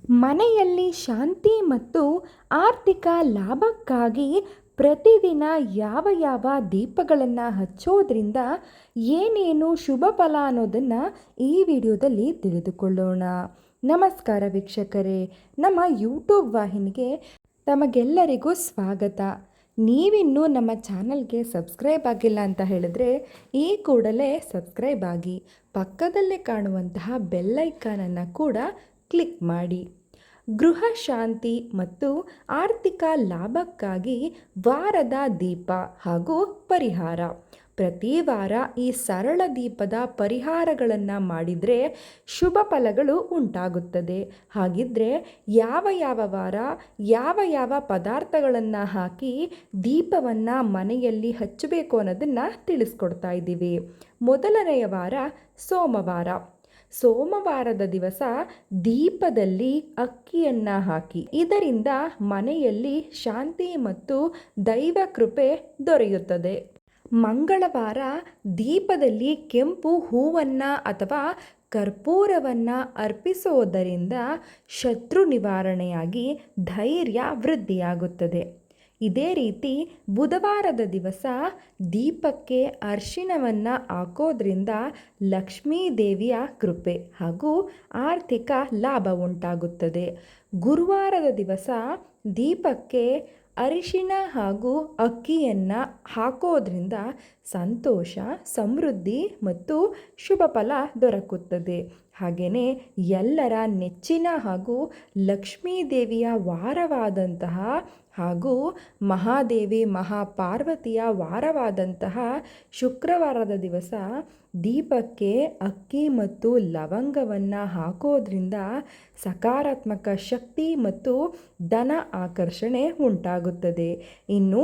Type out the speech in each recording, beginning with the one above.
ಮನೆಯಲ್ಲಿ ಶಾಂತಿ ಮತ್ತು ಆರ್ಥಿಕ ಲಾಭಕ್ಕಾಗಿ ಪ್ರತಿದಿನ ಯಾವ ಯಾವ ದೀಪಗಳನ್ನು ಹಚ್ಚೋದ್ರಿಂದ ಏನೇನು ಶುಭ ಫಲ ಅನ್ನೋದನ್ನು ಈ ವಿಡಿಯೋದಲ್ಲಿ ತಿಳಿದುಕೊಳ್ಳೋಣ. ನಮಸ್ಕಾರ ವೀಕ್ಷಕರೇ, ನಮ್ಮ ಯೂಟ್ಯೂಬ್ ವಾಹಿನಿಗೆ ತಮಗೆಲ್ಲರಿಗೂ ಸ್ವಾಗತ. ನೀವಿನ್ನೂ ನಮ್ಮ ಚಾನಲ್ಗೆ ಸಬ್ಸ್ಕ್ರೈಬ್ ಆಗಿಲ್ಲ ಅಂತ ಹೇಳಿದ್ರೆ ಈ ಕೂಡಲೇ ಸಬ್ಸ್ಕ್ರೈಬ್ ಆಗಿ, ಪಕ್ಕದಲ್ಲೇ ಕಾಣುವಂತಹ ಬೆಲ್ಲೈಕಾನನ್ನು ಕೂಡ ಕ್ಲಿಕ್ ಮಾಡಿ. ಗೃಹ ಶಾಂತಿ ಮತ್ತು ಆರ್ಥಿಕ ಲಾಭಕ್ಕಾಗಿ ವಾರದ ದೀಪ ಹಾಗೂ ಪರಿಹಾರ. ಪ್ರತಿ ವಾರ ಈ ಸರಳ ದೀಪದ ಪರಿಹಾರಗಳನ್ನು ಮಾಡಿದರೆ ಶುಭ ಫಲಗಳು ಉಂಟಾಗುತ್ತದೆ. ಹಾಗಿದ್ದರೆ ಯಾವ ಯಾವ ವಾರ ಯಾವ ಯಾವ ಪದಾರ್ಥಗಳನ್ನು ಹಾಕಿ ದೀಪವನ್ನು ಮನೆಯಲ್ಲಿ ಹಚ್ಚಬೇಕು ಅನ್ನೋದನ್ನು ತಿಳಿಸ್ಕೊಡ್ತಾ ಇದ್ದೀವಿ. ಮೊದಲನೆಯ ವಾರ ಸೋಮವಾರ. ಸೋಮವಾರದ ದಿವಸ ದೀಪದಲ್ಲಿ ಅಕ್ಕಿಯನ್ನು ಹಾಕಿ, ಇದರಿಂದ ಮನೆಯಲ್ಲಿ ಶಾಂತಿ ಮತ್ತು ದೈವ ಕೃಪೆ ದೊರೆಯುತ್ತದೆ. ಮಂಗಳವಾರ ದೀಪದಲ್ಲಿ ಕೆಂಪು ಹೂವನ್ನು ಅಥವಾ ಕರ್ಪೂರವನ್ನು ಅರ್ಪಿಸುವುದರಿಂದ ಶತ್ರು ನಿವಾರಣೆಯಾಗಿ ಧೈರ್ಯ ವೃದ್ಧಿಯಾಗುತ್ತದೆ. ಇದೇ ರೀತಿ ಬುಧವಾರದ ದಿವಸ ದೀಪಕ್ಕೆ ಅರಿಶಿಣವನ್ನು ಹಾಕೋದ್ರಿಂದ ಲಕ್ಷ್ಮೀ ದೇವಿಯ ಕೃಪೆ ಹಾಗೂ ಆರ್ಥಿಕ ಲಾಭ ಉಂಟಾಗುತ್ತದೆ. ಗುರುವಾರದ ದಿವಸ ದೀಪಕ್ಕೆ ಅರಿಶಿಣ ಹಾಗೂ ಅಕ್ಕಿಯನ್ನು ಹಾಕೋದ್ರಿಂದ ಸಂತೋಷ, ಸಮೃದ್ಧಿ ಮತ್ತು ಶುಭ ಫಲ ದೊರಕುತ್ತದೆ. ಹಾಗೆಯೇ ಎಲ್ಲರ ನೆಚ್ಚಿನ ಹಾಗೂ ಲಕ್ಷ್ಮೀ ದೇವಿಯ ವಾರವಾದಂತಹ ಹಾಗೂ ಮಹಾದೇವಿ ಮಹಾಪಾರ್ವತಿಯ ವಾರವಾದಂತಹ ಶುಕ್ರವಾರದ ದಿವಸ ದೀಪಕ್ಕೆ ಅಕ್ಕಿ ಮತ್ತು ಲವಂಗವನ್ನು ಹಾಕೋದ್ರಿಂದ ಸಕಾರಾತ್ಮಕ ಶಕ್ತಿ ಮತ್ತು ಧನ ಆಕರ್ಷಣೆ ಉಂಟಾಗುತ್ತದೆ. ಇನ್ನು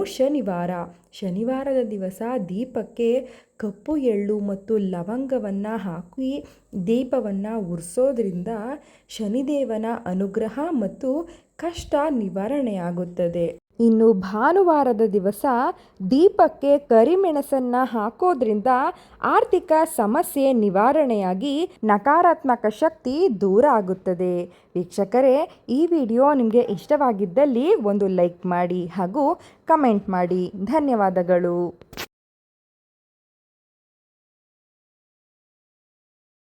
ಶನಿವಾರದ ದಿವಸ ದೀಪಕ್ಕೆ ಕಪ್ಪು ಎಳ್ಳು ಮತ್ತು ಲವಂಗವನ್ನು ಹಾಕಿ ದೀಪವನ್ನು ಉರಿಸೋದ್ರಿಂದ ಶನಿದೇವನ ಅನುಗ್ರಹ ಮತ್ತು ಕಷ್ಟ ನಿವಾರಣೆಯಾಗುತ್ತದೆ. ಇನ್ನು ಭಾನುವಾರದ ದಿವಸ ದೀಪಕ್ಕೆ ಕರಿಮೆಣಸನ್ನು ಹಾಕೋದ್ರಿಂದ ಆರ್ಥಿಕ ಸಮಸ್ಯೆ ನಿವಾರಣೆಯಾಗಿ ನಕಾರಾತ್ಮಕ ಶಕ್ತಿ ದೂರ ಆಗುತ್ತದೆ. ವೀಕ್ಷಕರೇ, ಈ ವಿಡಿಯೋ ನಿಮಗೆ ಇಷ್ಟವಾಗಿದ್ದಲ್ಲಿ ಒಂದು ಲೈಕ್ ಮಾಡಿ ಹಾಗೂ ಕಮೆಂಟ್ ಮಾಡಿ. ಧನ್ಯವಾದಗಳು.